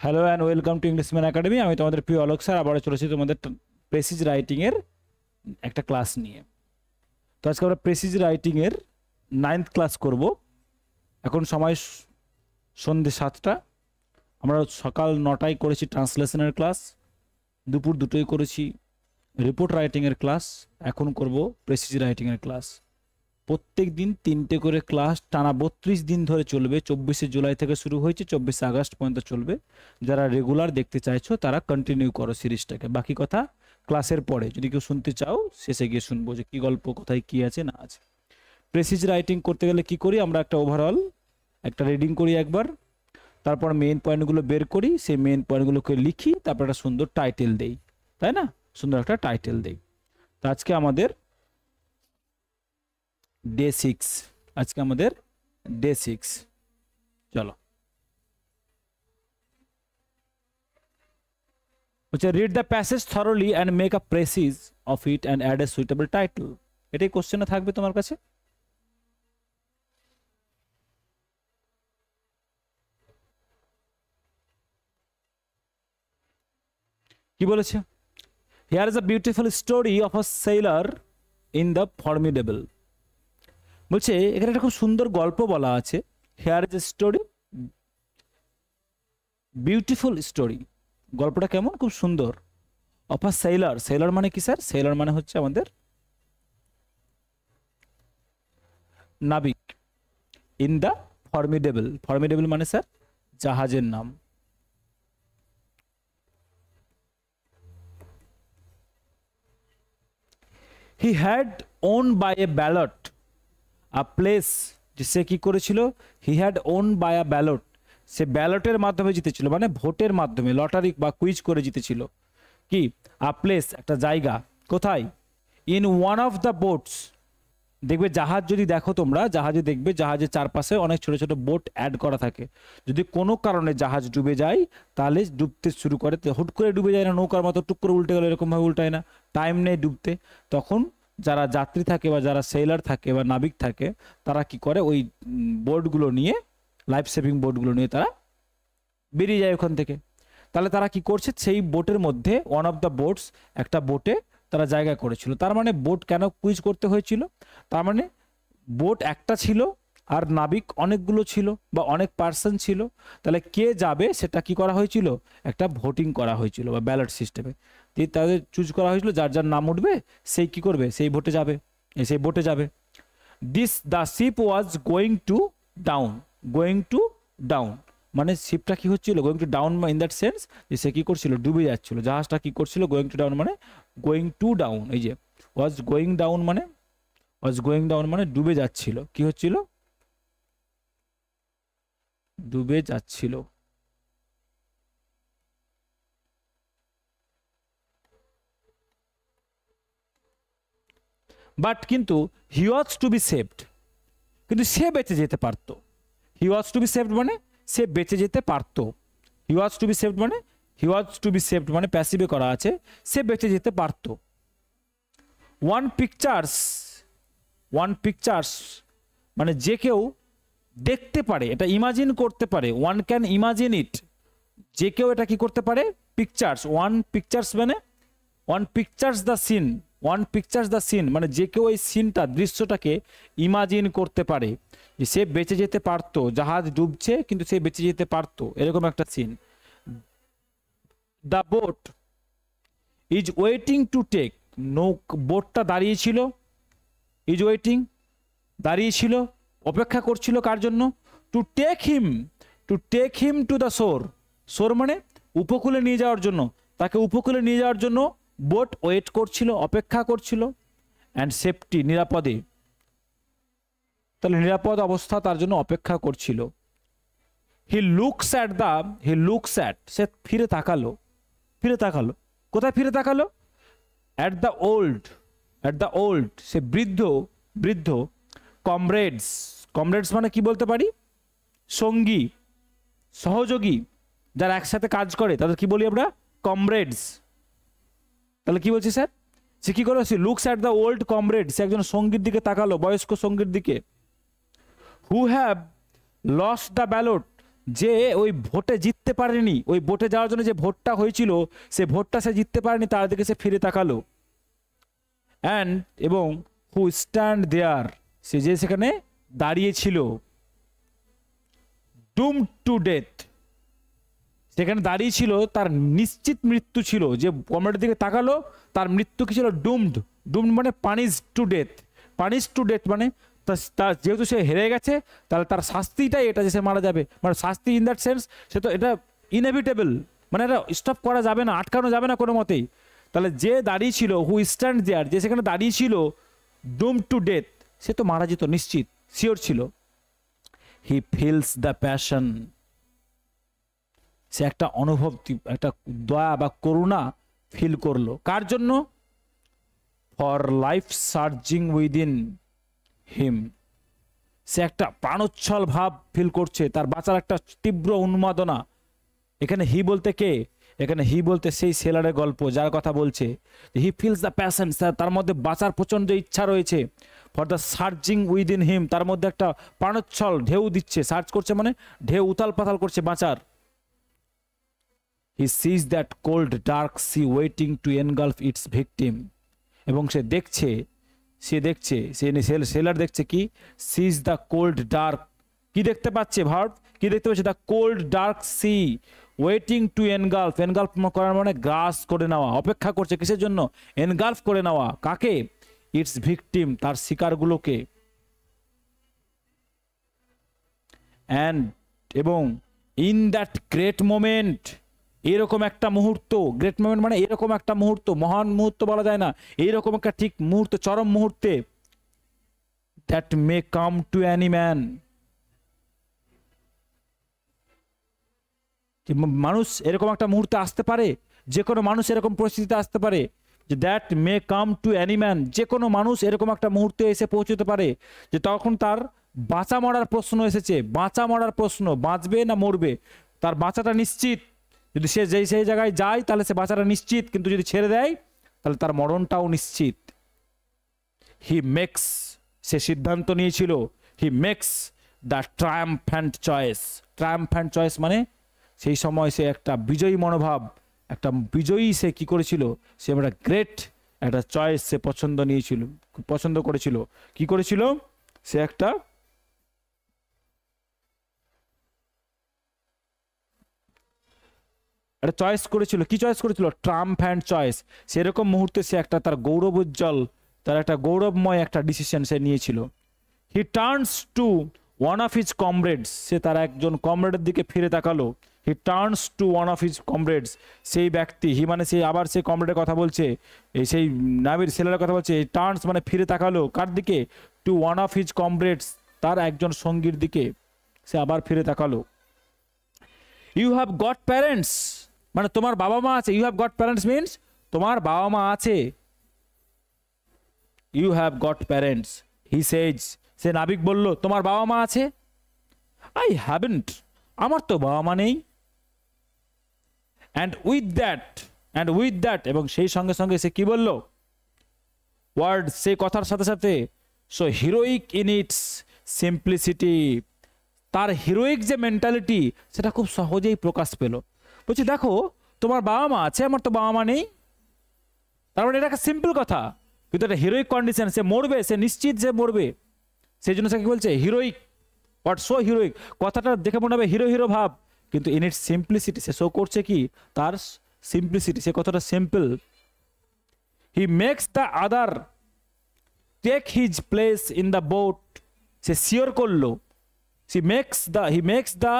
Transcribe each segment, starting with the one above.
Hello and welcome to Englishman academy. আমি তোমাদের প্রিয় অলোক স্যার আবারও চলেছি তোমাদের প্রেসিজ রাইটিংয়ের একটা ক্লাস নিয়ে। তো আজকে আমরা প্রেসিজ রাইটিংয়ের 9th ক্লাস করব। এখন সময় সন্ধ্যে 7টা। আমরা সকাল 9টায় করেছি ট্রান্সলেশনের ক্লাস, দুপুর 2টোয় করেছি রিপোর্ট রাইটিংয়ের ক্লাস, এখন করব প্রেসিজ রাইটিংয়ের ক্লাস। প্রত্যেক দিন 3টে করে ক্লাস টানা 32 দিন ধরে চলবে। 24শে জুলাই থেকে শুরু হয়েছে, 24শে আগস্ট পর্যন্ত চলবে। যারা রেগুলার দেখতে চাইছো তারা কন্টিনিউ করো সিরিজটাকে। বাকি কথা ক্লাসের পরে যদি কেউ শুনতে চাও শেষে গিয়ে শুনবো যে কী গল্প, কোথায় কী আছে না আছে। প্রেসিজ রাইটিং করতে গেলে কি করি আমরা, একটা ওভারঅল একটা রিডিং করি একবার, তারপর মেইন পয়েন্টগুলো বের করি, সেই মেইন পয়েন্টগুলোকে লিখি, তারপর একটা সুন্দর টাইটেল দেই, তাই না? সুন্দর একটা টাইটেল দেই। তো আজকে আমাদের ডে 6, আজকে আমাদের ডে 6। চলো, বলছে read the passage thoroughly and make a precis of it and add a suitable title. এটাই কোশ্চেনে থাকবে তোমার কাছে। কি বলেছে? Here is a beautiful story of a sailor in the formidable. বলছে এখানে একটা খুব সুন্দর গল্প বলা আছে। Here is a story, beautiful story. গল্পটা কেমন? খুব সুন্দর। অফ আ সেলার, সেলার মানে কি স্যার? সেলার মানে হচ্ছে আমাদের নাবিক। ইন দ্য ফর্মিডেবল, ফর্মিডেবল মানে স্যার জাহাজের নাম। He had won by a ballot a place, সে কি করেছিল? He had won by a ballot, সে ব্যালটের মাধ্যমে জিতেছিল, মানে ভোটের মাধ্যমে, লটারি বা কুইজ করে জিতেছিল। কি? আ প্লেস, একটা জায়গা। কোথায়? In one of the boats. দেখবে জাহাজ যদি দেখো তোমরা, জাহাজে দেখবে জাহাজের চারপাশে অনেক ছোট ছোট বোট অ্যাড করা থাকে। যদি কোনো কারণে জাহাজ ডুবে যায় তাহলে ডুবতে শুরু করে, হুট করে ডুবে যায় না, নৌকার মতো টুক করে উল্টে গেলে এরকমভাবে উল্টায় না, টাইম নেই ডুবতে। তখন যারা যাত্রী থাকে বা যারা সেলার থাকে বা নাবিক থাকে তারা কি করে, ওই বোটগুলো নিয়ে, লাইফ সেভিং বোটগুলো নিয়ে তারা বেরিয়ে যায় ওখান থেকে। তাহলে তারা কি করছে, সেই বোটের মধ্যে ওয়ান অফ দ্য বোটস, একটা বোটে তারা জায়গা করেছিল। তার মানে বোট কেন কুইজ করতে হয়েছিল? তার মানে বোট একটা ছিল আর নাবিক অনেকগুলো ছিল বা অনেক পার্সন ছিল। তাহলে কে যাবে সেটা কি করা হয়েছিল? একটা ভোটিং করা হয়েছিল বা ব্যালট সিস্টেমে। তাদের চুজ করা হয়েছিল, যার যার নাম উঠবে সেই কি করবে, সেই ভোটে যাবে, সেই বোটে যাবে। This the ship was going to down, going to down মানে শিপটা কি হচ্ছিল? Going to down in that sense যে সে কি করছিল, ডুবে যাচ্ছিল। জাহাজটা কি করছিল? গোয়িং টু ডাউন মানে গোয়িং টু ডাউন। এই যে ওয়াজ গোয়িং ডাউন মানে, ওয়াজ গোয়িং ডাউন মানে ডুবে যাচ্ছিল। কি হচ্ছিল? ডুবে যাচ্ছিল। বাট কিন্তু হি ওয়াজ টু বি সেভড, কিন্তু সে বেঁচে যেতে পারত। হি ওয়াজ টু বি সেভড মানে সে বেঁচে যেতে পারত। হি ওয়াজ টু বি সেভড মানে, হি ওয়াজ টু বি সেভড মানে প্যাসিভে করা আছে, সে বেঁচে যেতে পারত। ওয়ান পিকচার্স, ওয়ান পিকচার্স মানে যে কেউ দেখতে পারে, এটা ইমাজিন করতে পারে। ওয়ান ক্যান ইমাজিন ইট, যে কেউ এটা কি করতে পারে? পিকচার্স, ওয়ান পিকচার্স মানে one pictures the scene, one pictures the scene মানে যে কেউ এই সিনটা, দৃশ্যটাকে ইমাজিন করতে পারে যে সে বেঁচে যেতে পারত। জাহাজ ডুবছে কিন্তু সে বেঁচে যেতে পারত, এরকম একটা scene. The boat is waiting to take, বোটটা দাঁড়িয়েছিল, ইজ ওয়েটিং দাঁড়িয়েছিল, অপেক্ষা করছিল কার জন্য? To take him, to take him to the shore. Shore মানে উপকূলে নিয়ে যাওয়ার জন্য, তাকে উপকূলে নিয়ে যাওয়ার জন্য বোট ওয়েট করছিল, অপেক্ষা করছিল। অ্যান্ড সেফটি, নিরাপদে, তাহলে নিরাপদ অবস্থা তার জন্য অপেক্ষা করছিল। He looks at the, he looks at, সে ফিরে তাকালো, ফিরে তাকালো। কোথায় ফিরে তাকালো? At the old, at the old সে বৃদ্ধ, বৃদ্ধ কমরেডস, কমরেডস মানে কি বলতে পারি? সঙ্গী, সহযোগী, যারা একসাথে কাজ করে তাদের কি বলি আমরা? কমরেডস। তাহলে কি বলছি স্যার? সে কি করে? সে looks at the old comrade, সে একজন সঙ্গীর দিকে তাকালো, বয়স্ক সঙ্গীর দিকে। Who have lost the ballot, যে ওই ভোটে জিততে পারেনি, ওই ভোটে যাওয়ার জন্য যে ভোটটা হয়েছিল সে ভোটটা সে জিততে পারেনি, তার দিকে সে ফিরে তাকালো। অ্যান্ড এবং হু স্ট্যান্ড দেয়ার, সে যে সেখানে দাঁড়িয়েছিল, ডুম টু ডেথ, সেখানে দাঁড়িয়েছিল, তার নিশ্চিত মৃত্যু ছিল। যে কমরেডের দিকে তাকালো তার মৃত্যু কি ছিল? ডুমড। ডুমড মানে punish to death. Punish to death মানে তার যেহেতু সে হেরে গেছে তাহলে তার শাস্তিটাই এটা যে সে মারা যাবে। মানে শাস্তি ইন দ্যাট সেন্স সে তো এটা ইনএভিটেবল, মানে এটা স্টপ করা যাবে না, আটকানো যাবে না কোনো মতেই। তাহলে যে দাঁড়িয়েছিল, হু স্ট্যান্ড দেয়ার, যে সেখানে দাঁড়িয়েছিল, ডুম টু ডেথ, সে তো মারা যেত নিশ্চিত, শিওর ছিল। হি ফিলস দ্য প্যাশন, সে একটা অনুভব, একটা দয়া বা করুণা ফিল করলো। কার জন্য? ফর লাইফ সার্জিং উইদিন হিম, সে একটা প্রাণোচ্ছল ভাব ফিল করছে, তার বাঁচার একটা তীব্র উন্মাদনা। এখানে হি বলতে কে? এখানে হি বলতে সেই সেলারের গল্প যার কথা বলছে। হি ফিলস দ্য প্যাশন, তার মধ্যে বাঁচার প্রচন্ড ইচ্ছা রয়েছে। ফর দ্য সার্জিং উইদিন হিম, তার মধ্যে একটা প্রাণোচ্ছল ঢেউ দিচ্ছে, সার্চ করছে মানে ঢেউ উতাল পাতাল করছে বাঁচার। He sees that cold dark sea waiting to engulf its victim, এবং সে দেখছে সেলার দেখছে কি? সিজ দ্য কোল্ড ডার্ক, কি দেখতে পাচ্ছে? ভার্ব কি দেখতে পাচ্ছে? The cold dark sea waiting to engulf, engulf করার মানে গ্রাস করে নেওয়া, অপেক্ষা করছে কিসের জন্য? এনগালফ করে নেওয়া। কাকে? ইটস ভিকটিম, তার শিকারগুলোকে। অ্যান্ড এবং ইন দ্যাট গ্রেট মোমেন্ট, এরকম একটা মুহূর্ত, গ্রেট মোমেন্ট মানে এরকম একটা মুহূর্ত, মহান মুহূর্ত বলা যায় না, এইরকম একটা ঠিক মুহূর্ত, চরম মুহূর্তে, that may come to any man, মানুষ এরকম একটা মুহূর্তে আসতে পারে, যে কোনো মানুষ এরকম পরিস্থিতিতে আসতে পারে, যে that may come to any man, যে কোনো মানুষ এরকম একটা মুহূর্তে এসে পৌঁছতে পারে যে তখন তার বাঁচা মরার প্রশ্ন এসেছে, বাঁচা মরার প্রশ্ন, বাঁচবে না মরবে, তার বাঁচাটা নিশ্চিত। যদি সে সেই জায়গায় যায় তাহলে সে বাঁচাটা নিশ্চিত, কিন্তু যদি ছেড়ে দেয় তাহলে তার মরণটাও নিশ্চিত। হি মেক্স, সে সিদ্ধান্ত নিয়েছিল, he makes the triumphant choice. Triumphant choice মানে সেই সময় সে একটা বিজয়ী মনোভাব, একটা বিজয়ী সে কি করেছিল? সে একটা গ্রেট একটা চয়েস সে পছন্দ করেছিল। কি করেছিল? সে একটা চয়েস করেছিল। কি চয়েস করেছিল? Triumphant choice. সেরকম মুহূর্তে সে একটা তার গৌরবোজ্জ্বল, তার একটা গৌরবময় একটা ডিসিশন সে নিয়েছিল। He turns to one of his comrades, সে তার একজন কমরেডের দিকে ফিরে তাকালো। He turns to one of his comrades, সেই ব্যক্তি, হি মানে সে আবার সেই কমরেডের কথা বলছে, সেই নাবির ছেলের কথা বলছে। টার্নস মানে ফিরে তাকালো, কার দিকে? To one of his comrades, তার একজন সঙ্গীর দিকে সে আবার ফিরে তাকালো। ইউ হ্যাভ গট প্যারেন্টস, মানে তোমার বাবা মা আছে। You have got parents means তোমার বাবা মা আছে। You have got parents, he says, সে নাবিক বলল তোমার বাবা মা আছে। আই হ্যাভেন্ট, আমার তো বাবা মা নেই। অ্যান্ড উইথ দ্যাট, এবং সেই সঙ্গে সঙ্গে সে কি বলল? ওয়ার্ড, সে কথার সাথে সাথে, so heroic in its simplicity, তার হিরোইক যে মেন্টালিটি সেটা খুব সহজেই প্রকাশ পেল। বলছি দেখো তোমার বাবা মা আছে, আমার তো বাবা মা নেই। তার মানে এটা একটা সিম্পল কথা, কিন্তু একটা হিরোইক কন্ডিশন, সে মরবে, সে নিশ্চিত যে মরবে, সেই জন্য সে কি বলছে? হিরোইক। হোয়াট সো হিরোইক, কথাটা দেখে মনে হবে হিরো হিরো ভাব, কিন্তু ইন ইটস সিম্পলিসিটি, সে শো করছে কি? তার সিম্পলিসিটি, সে কতটা simple. He makes the other take his place in the boat, সে শিওর করলো, he makes the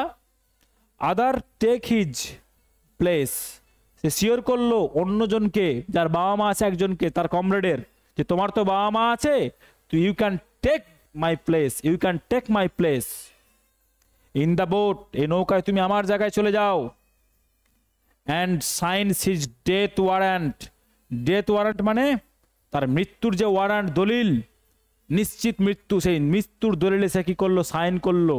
other take his place, সে শিওর করলো অন্যজনকে, যার বাবা মা আছে একজনকে, তার কমরেডের, যে তোমার তো বাবা মা আছে, তো you can take my place, you can take my place in the boat, এই নৌকায় তুমি আমার জায়গায় চলে যাও। And signs his death warrant, death warrant মানে তার মৃত্যুর যে ওয়ারেন্ট, দলিল, নিশ্চিত মৃত্যু, সেই মৃত্যুর দলিলে সে কি করলো? সাইন করলো।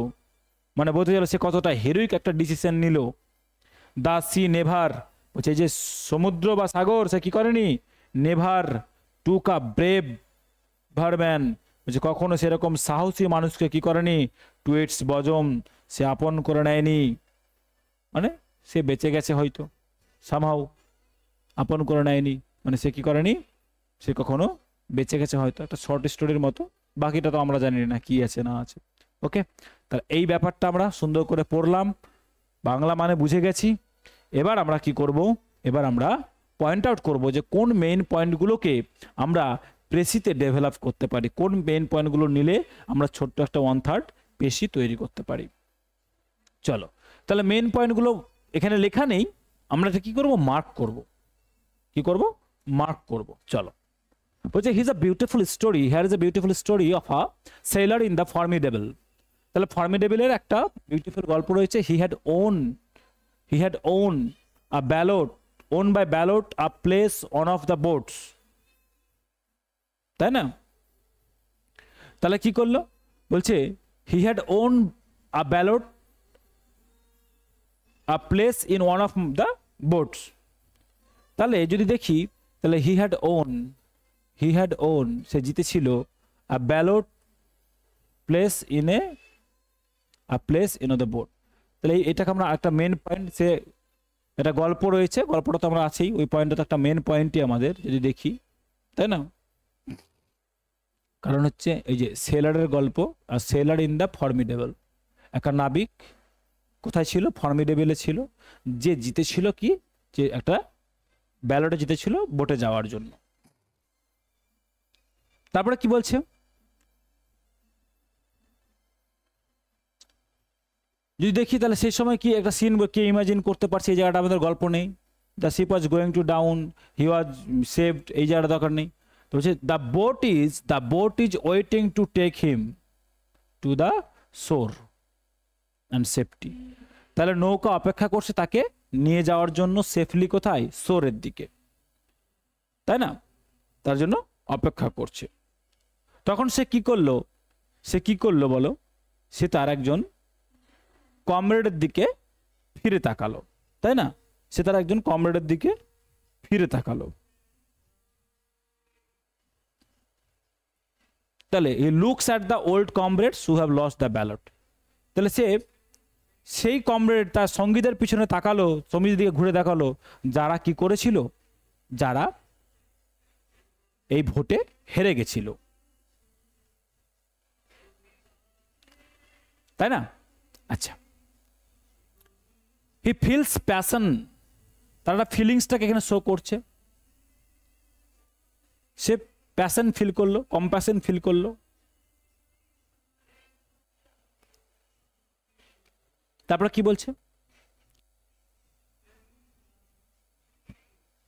মানে বলতে গেল সে কতটা হিরোইক একটা ডিসিশন নিল। দা সি নেভার, বলছে যে সমুদ্র বা সাগর সে কি করেনি? নেভার টুক আ ব্রেভ ভারম্যান, বলছে কখনো সেরকম সাহসী মানুষকে কি করেনি? টু ইটস বজম, সে আপন করে নেয়নি। মানে সে বেঁচে গেছে হয়তো, সামহাউ আপন করে নেয়নি, মানে সে কি করেনি, সে কখনো বেঁচে গেছে হয়তো, একটা শর্ট স্টোরির মতো। বাকিটা তো আমরা জানি না কি আছে না আছে। ওকে, তাহলে এই ব্যাপারটা আমরা সুন্দর করে পড়লাম, বাংলা মানে বুঝে গেছি। এবার আমরা কি করব, এবার আমরা পয়েন্ট আউট করব যে কোন মেইন পয়েন্টগুলোকে আমরা পেশিতে ডেভেলপ করতে পারি, কোন মেইন পয়েন্টগুলো নিলে আমরা ছোট্ট একটা 1/3 পেশি তৈরি করতে পারি। চলো, তাহলে মেইন পয়েন্টগুলো এখানে লেখা নেই, আমরা এটা কি করব, মার্ক করব। কি করব, মার্ক করব। চলো, বলছে his a beautiful story, here is a beautiful story of a sailor in the formidable. তাহলে ফর্মিডেবলের একটা বিউটিফুল গল্প রয়েছে। He had won a ballot, won by ballot a place on of the boats, তাই না? তাহলে কি করলো, বলছে he had won a ballot a place in one of the boats. তাহলে যদি দেখি, তাহলে হি হ্যাড ওন সে জিতেছিল, a ballot place in the boat. তাহলে এটাকে আমরা একটা মেন পয়েন্ট, সে এটা গল্প রয়েছে, গল্পটা তো আমরা আছেই, ওই পয়েন্টটা তো একটা মেন পয়েন্টই আমাদের যদি দেখি, তাই না? কারণ হচ্ছে এই যে সেলারের গল্প, আর সেলার ইন দ্য ফর্মিডেবল, একটা নাবিক কোথায় ছিল, ফর্মিডেবলে ছিল, যে জিতেছিল কি, যে একটা ব্যালটে জিতেছিল বোটে যাওয়ার জন্য। তারপরে কি বলছে, যদি দেখি তাহলে সেই সময় কি একটা সিন কে ইমাজিন করতে পারছে, এই জায়গাটা আমাদের গল্প নেই। The ship was going to down, he was saved, এই জায়গাটা দরকার নেই। তো বলছে the boat is waiting to take him to the shore and safety. তাহলে নৌকা অপেক্ষা করছে তাকে নিয়ে যাওয়ার জন্য সেফলি, কোথায়, শোরের দিকে, তাই না? তার জন্য অপেক্ষা করছে। তখন সে কি করলো বলো, সে তার একজন কমরেডের দিকে ফিরে তাকালো, তাই না? সে তার একজন কমরেডের দিকে ফিরে তাকালো। তাহলে হি looks at the old comrades who have lost the ballot. তাহলে সেই কমরেড তার সঙ্গীদের পিছনে তাকালো, সঙ্গীদের দিকে ঘুরে দেখালো, যারা কি করেছিল, যারা এই ভোটে হেরে গেছিল, তাই না? আচ্ছা, হি ফিলস প্যাশন, তারা ফিলিংসটাকে এখানে শো করছে, সে প্যাশন ফিল করলো, কম্প্যাশন ফিল করলো। তারপরে কি বলছে,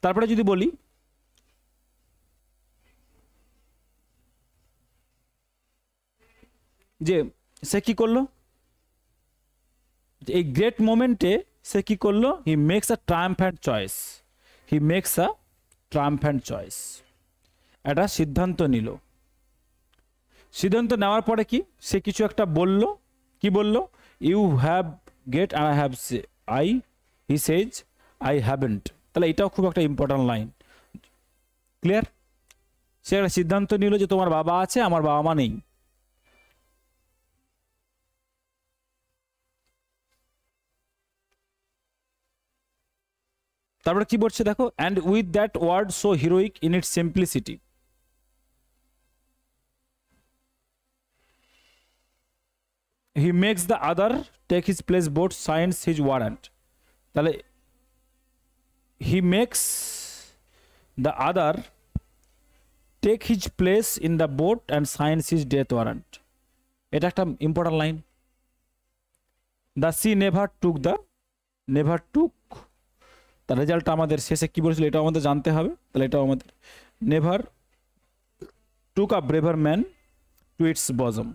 তারপরে যদি বলি যে সে কি করলো, এই গ্রেট মোমেন্টে সে কি করলো, he makes a triumphant choice, একটা সিদ্ধান্ত নিল। সিদ্ধান্ত নেওয়ার পরে কি সে কিছু একটা বলল, কি বলল, you have get and I have he says I haven't. তাহলে এটাও খুব একটা ইম্পর্টেন্ট লাইন, ক্লিয়ার? সে একটা সিদ্ধান্ত নিল যে তোমার বাবা আছে, আমার বাবা মা নেই। তারপরে কি বলছে দেখো, and with that word so heroic in its simplicity, he makes the other take his place boat signs his warrant. তাহলে he makes the other take his place in the boat and signs his death warrant. এটা একটা important line. The sea never took তার রেজাল্টটা আমাদের শেষে কি বলেছিল এটাও আমাদের জানতে হবে। তাহলে এটাও আমাদের, never took a braver man to its bosom.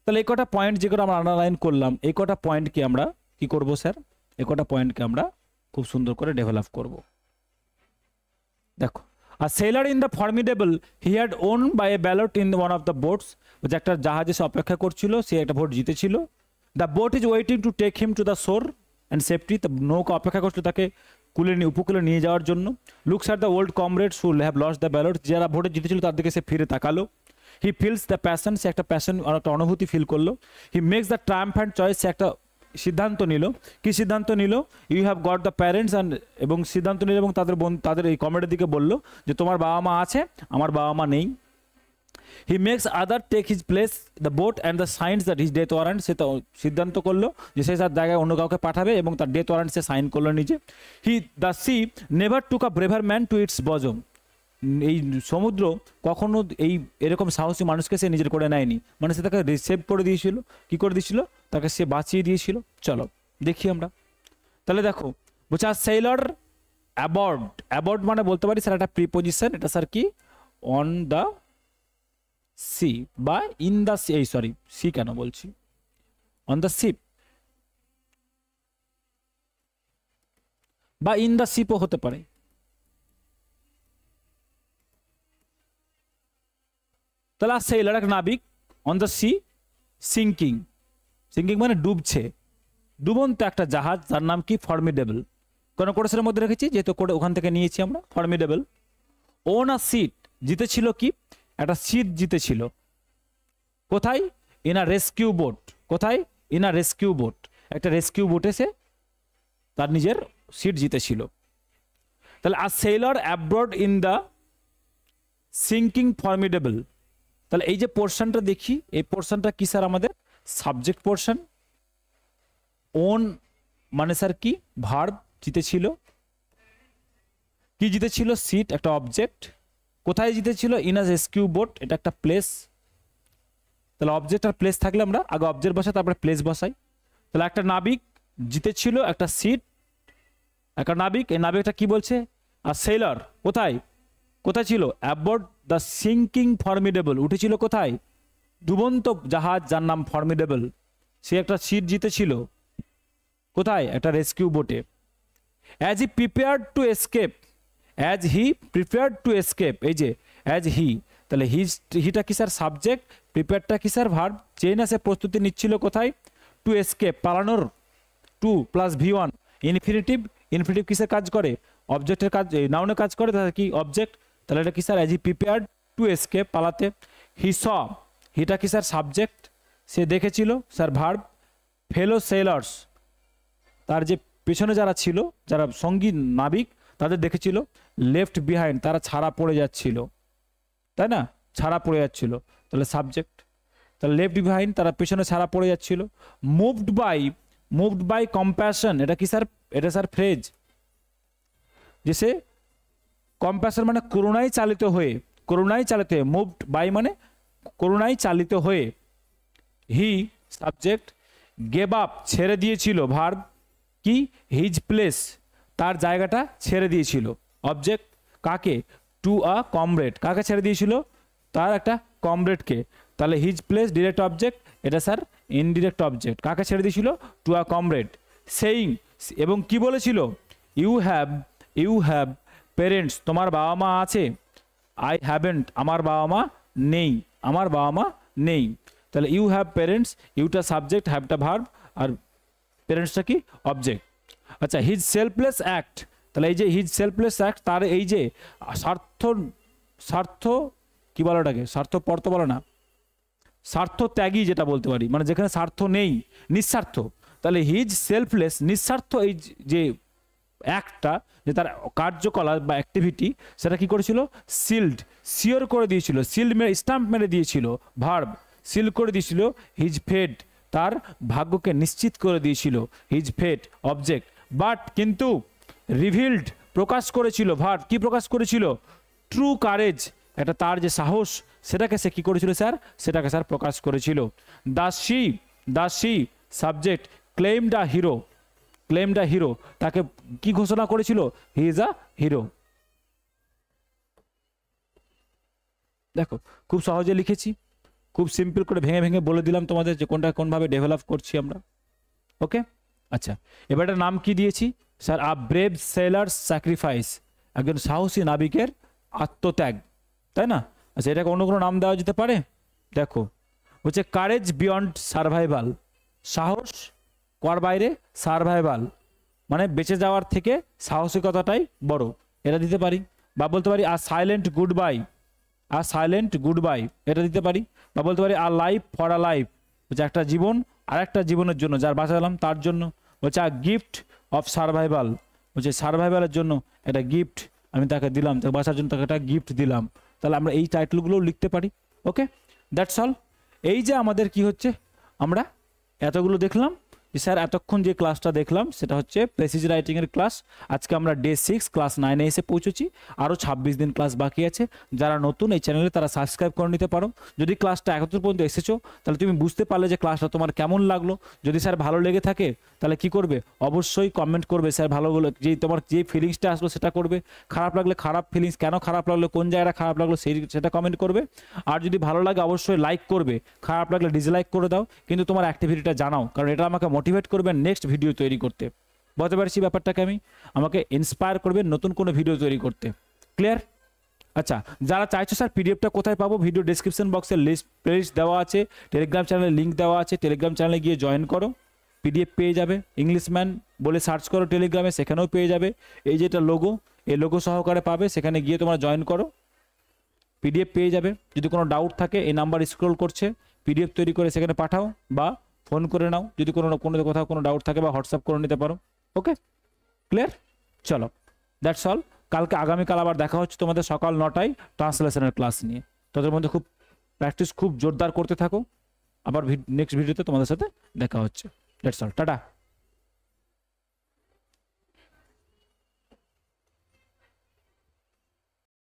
তাহলে এই কটা পয়েন্ট যেগুলো আমরা আন্ডারলাইন করলাম, এই কটা পয়েন্টকে আমরা কি করব স্যার, এই কটা পয়েন্টকে আমরা খুব সুন্দর করে ডেভেলপ করব। দেখো, আর sailor in the Formidable he had won by a ballot in one of the boats, যে একটা জাহাজে সে অপেক্ষা করছিল, সে একটা ভোট জিতেছিল। The boat is waiting to take him to the shore and safety, নৌকা অপেক্ষা করছিল তাকে উপকূলে নিয়ে যাওয়ার জন্য। Looks at the old comrades who have lost the ballot, যারা ভোটে জিতেছিল তার দিকে সে ফিরে তাকালো। হি ফিলস দ্য প্যাশন, সে একটা প্যাশন, একটা অনুভূতি ফিল করলো। He makes the triumphant choice, সে একটা সিদ্ধান্ত নিল, কি সিদ্ধান্ত নিল, you have got the parents and, এবং সিদ্ধান্ত নিল এবং তাদের এই কমেডের দিকে বলল যে তোমার বাবা মা আছে, আমার বাবা মা নেই। He makes other take his place the boat and the signs that his death warrant, সে তো সিদ্ধান্ত করলো যে সে তার জায়গায় অন্য কাউকে পাঠাবে এবং তার ডেথ ওয়ারেন্ট সে সাইন করলো নিজে। He the sea never took a braver man to its bosom, এই সমুদ্র কখনো এই এরকম সাহসী মানুষকে সে নিজের করে নেয়নি, মানে সে তাকে রিসেভ করে দিয়েছিল, কি করে দিয়েছিল, তাকে সে বাঁচিয়ে দিয়েছিল। চলো দেখি আমরা, তাহলে দেখো বলছে আর সেলর অ্যাবর্ড, অ্যাবর্ড মানে বলতে পারি স্যার একটা প্রিপোজিশন, এটা স্যার কি অন দ্য সি বা ইন দ্য সি, এই সরি সি কেন বলছি, অন দ্য শিপ বা ইন দ্য শিপও হতে পারে। তাহলে আর সেলার এক নাবিক, on the sea sinking, sinking মানে ডুবছে, ডুবন্ত একটা জাহাজ, তার নাম কি ফর্মিডেবল, কোন কোর্সের মধ্যে রেখেছি যেহেতু করে ওখান থেকে নিয়েছি আমরা ফর্মিডেবল। ওন আ সিট, জিতেছিল কি, একটা সিট জিতেছিল, কোথায়, ইন আ রেস্কিউ বোট, কোথায়, ইন আ রেস্কিউ বোট, একটা রেস্কিউ বোটে সে তার নিজের সিট জিতেছিল। তাহলে a sailor abroad in the sinking Formidable, তাহলে এই যে পোর্শনটা দেখি, এই পোর্শনটা কি স্যার আমাদের সাবজেক্ট পোর্শন। ওন মানে স্যার কি ভার্ব, জিতেছিল, কি জিতেছিল, সিট একটা অবজেক্ট, কোথায় জিতেছিল, ইন আ রেস্কিউ বোট, এটা একটা প্লেস। তাহলে অবজেক্ট আর প্লেস থাকলে আমরা আগে অবজেক্ট বসাই তারপরে প্লেস বসাই। তাহলে একটা নাবিক জিতেছিল একটা সিট, একটা নাবিক, এই নাবিকটা কি বলছে, আর সেলার কোথায়, কোথায় ছিল, অ্যাবোর্ড দ্য সিঙ্কিং ফর্মিডেবল, উঠেছিল কোথায়, ডুবন্ত জাহাজ যার নাম ফর্মিডেবল, সে একটা সিট জিতেছিল কোথায়, একটা রেস্কিউ বোটে। As he prepared to escape, as he prepared to escape, এই যে অ্যাজ হি, তাহলে হিটা কি স্যার সাবজেক্ট, প্রিপেয়ারটা কি স্যার ভার্ব, চেয়ে না সে প্রস্তুতি নিচ্ছিল কোথায়, টু এসকেপ পালানোর, to plus V one infinitive, infinitive কিসের কাজ করে, অবজেক্টের কাজ, নাউনের কাজ করে, তাহলে কি অবজেক্ট, তাহলে এটা কি sir as he prepared to escape পালাতে। হি স, হিটা কি স্যার সাবজেক্ট, সে দেখেছিল স্যার ভার্ব। ফেলো সেলার্স, তার যে পেছনে যারা ছিল, যারা সঙ্গী নাবিক তাদের দেখেছিল। লেফট বিহাইন্ড, তারা ছাড়া পড়ে যাচ্ছিল, তাই না, ছাড়া পড়ে যাচ্ছিল, তাহলে সাবজেক্ট। তাহলে লেফট বিহাইন্ড, তারা পেছনে ছাড়া পড়ে যাচ্ছিল। মুভড বাই কম্প্যাশন, এটা কি স্যার, এটা স্যার ফ্রেজ, যে সে কম্প্যাশন মানে করুণায় চালিত হয়ে, করুণায় চালিত হয়ে, মুভড বাই মানে করুণায় চালিত হয়ে। হি সাবজেক্ট, গেভ আপ ছেড়ে দিয়েছিল, ভার্ব কি, হিজ প্লেস তার জায়গাটা ছেড়ে দিয়েছিল, অবজেক্ট কাকে, টু আ কমরেড, কাকে ছেড়ে দিয়েছিল, তার একটা কমরেডকে, তাহলে হিজ প্লেস ডিরেক্ট অবজেক্ট, এটা স্যার ইনডিরেক্ট অবজেক্ট, কাকে ছেড়ে দিয়েছিল, টু আ কমরেড। সেইং, এবং কি বলেছিল, ইউ হ্যাভ প্যারেন্টস, তোমার বাবা মা আছে, আই হ্যাভেন্ট, আমার বাবা মা নেই, আমার বাবা মা নেই। তাহলে ইউ হ্যাভ প্যারেন্টস, ইউটা সাবজেক্ট, হ্যাভটা ভার্ব, আর প্যারেন্টসটা কি অবজেক্ট। আচ্ছা হিজ সেলফলেস অ্যাক্ট, তাহলে এই যে হিজ সেলফলেস অ্যাক্ট, তার এই যে স্বার্থ কি বলো ওটাকে, স্বার্থপর তো বলো না, স্বার্থ ত্যাগী যেটা বলতে পারি, মানে যেখানে স্বার্থ নেই, নিঃস্বার্থ। তাহলে হিজ সেলফলেস নিঃস্বার্থ এই যে অ্যাক্টটা, যে তার কার্যকলাপ বা অ্যাক্টিভিটি, সেটা কি করেছিল, সিল্ড সিওর করে দিয়েছিল, সিল্ড মেরে স্টাম্প মেরে দিয়েছিল, ভার্ব সিল করে দিয়েছিল। হিজ ফেট, তার ভাগ্যকে নিশ্চিত করে দিয়েছিল, হিজ ফেট অবজেক্ট। বাট কিন্তু রিভিল্ড প্রকাশ করেছিল, ভার্ব কি প্রকাশ করেছিল, ট্রু কারেজ, এটা তার যে সাহস সেটাকে সে কি করেছিল স্যার, সেটাকে স্যার প্রকাশ করেছিল। দাসী সাবজেক্ট, ক্লেইমড আ হিরো, ক্লেইমড আ হিরো, তাকে কি ঘোষণা করেছিল, হি ইজ আ হিরো। দেখো খুব সহজে লিখেছি, খুব সিম্পল করে ভেঙে ভেঙে বলে দিলাম তোমাদের যে কোনটা কোনভাবে ডেভেলপ করছি আমরা। ওকে, আচ্ছা এবার এটার নাম কি দিয়েছি sir, a brave sailors sacrifice, একজন সাহসী নাবিকের আত্মত্যাগ, তাই না। আচ্ছা এটাকে অন্য কোনো নাম দেওয়া যেতে পারে, দেখো হচ্ছে কারেজ বিয়ন্ড সার্ভাইভাল, সাহস কর বাইরে, সার্ভাইভাল মানে বেঁচে যাওয়ার থেকে সাহসিকতাটাই বড়, এটা দিতে পারি। বা বলতে পারি আ সাইলেন্ট গুড বাই, আ সাইলেন্ট গুড বাই, এটা দিতে পারি। বা বলতে পারি আ লাইফ ফর আ লাইফ, বলছে একটা জীবন আর একটা জীবনের জন্য যার বাঁচালাম তার জন্য। বলছে আর গিফট অফ সার্ভাইভাল, বলছে সার্ভাইভালের জন্য একটা গিফট আমি তাকে দিলাম, তাকে বাঁচার জন্য তাকে একটা গিফট দিলাম। তাহলে আমরা এই টাইটেলগুলোও লিখতে পারি। ওকে, দ্যাটস অল। এই যে আমাদের কি হচ্ছে, আমরা এতগুলো দেখলাম যে স্যার এতক্ষণ যে ক্লাসটা দেখলাম সেটা হচ্ছে প্রেসিজ রাইটিংয়ের ক্লাস। আজকে আমরা ডে 6 ক্লাস 9-এ এসে পৌঁছেছি। আরও 26 দিন ক্লাস বাকি আছে। যারা নতুন এই চ্যানেলে তারা সাবস্ক্রাইব করে নিতে পারো। যদি ক্লাসটা এতদূর পর্যন্ত এসেছো তাহলে তুমি বুঝতে পারলে যে ক্লাসটা তোমার কেমন লাগলো। যদি স্যার ভালো লেগে থাকে তাহলে কি করবে, অবশ্যই কমেন্ট করবে স্যার ভালোগুলো, যেই তোমার যে ফিলিংসটা আসলো সেটা করবে। খারাপ লাগলে খারাপ ফিলিংস, কেন খারাপ লাগলো, কোন জায়গাটা খারাপ লাগলো সেটা কমেন্ট করবে। আর যদি ভালো লাগে অবশ্যই লাইক করবে, খারাপ লাগলে ডিসলাইক করে দাও, কিন্তু তোমার অ্যাক্টিভিটিটা জানাও, কারণ এটা আমাকে মোটিভেট করবে নেক্সট ভিডিও তৈরি করতে। বুঝতে পারছি ব্যাপারটাকে আমি, আমাকে ইন্সপায়ার করবে নতুন কোনো ভিডিও তৈরি করতে। ক্লিয়ার? আচ্ছা, যারা চাইছো স্যার পিডিএফটা কোথায় পাবো, ভিডিও ডেসক্রিপশন বক্সে প্লেলিস্ট দেওয়া আছে, টেলিগ্রাম চ্যানেলের লিঙ্ক দেওয়া আছে, টেলিগ্রাম চ্যানেলে গিয়ে জয়েন করো, পিডিএফ পেয়ে যাবে। ইংলিশম্যান বলে সার্চ করো টেলিগ্রামে, সেখানেও পেয়ে যাবে। এই যেটা লোগো, এই লোগো সহকারে পাবে, সেখানে গিয়ে তোমরা জয়েন করো, পিডিএফ পেয়ে যাবে। যদি কোনো ডাউট থাকে এই নাম্বার স্ক্রল করছে, পিডিএফ তৈরি করে সেখানে পাঠাও বা ফোন করে নাও যদি কোনো কোথাও কোনো ডাউট থাকে, বা হোয়াটসঅ্যাপ করে নিতে পারো। ওকে, ক্লিয়ার? চলো, দ্যাটস অল। কালকে আগামীকাল আবার দেখা হচ্ছে তোমাদের সকাল 9টায় ট্রান্সলেশনের ক্লাস নিয়ে। তাদের মধ্যে খুব প্র্যাকটিস খুব জোরদার করতে থাকো। আবার নেক্সট ভিডিওতে তোমাদের সাথে দেখা হচ্ছে। That's all, tata.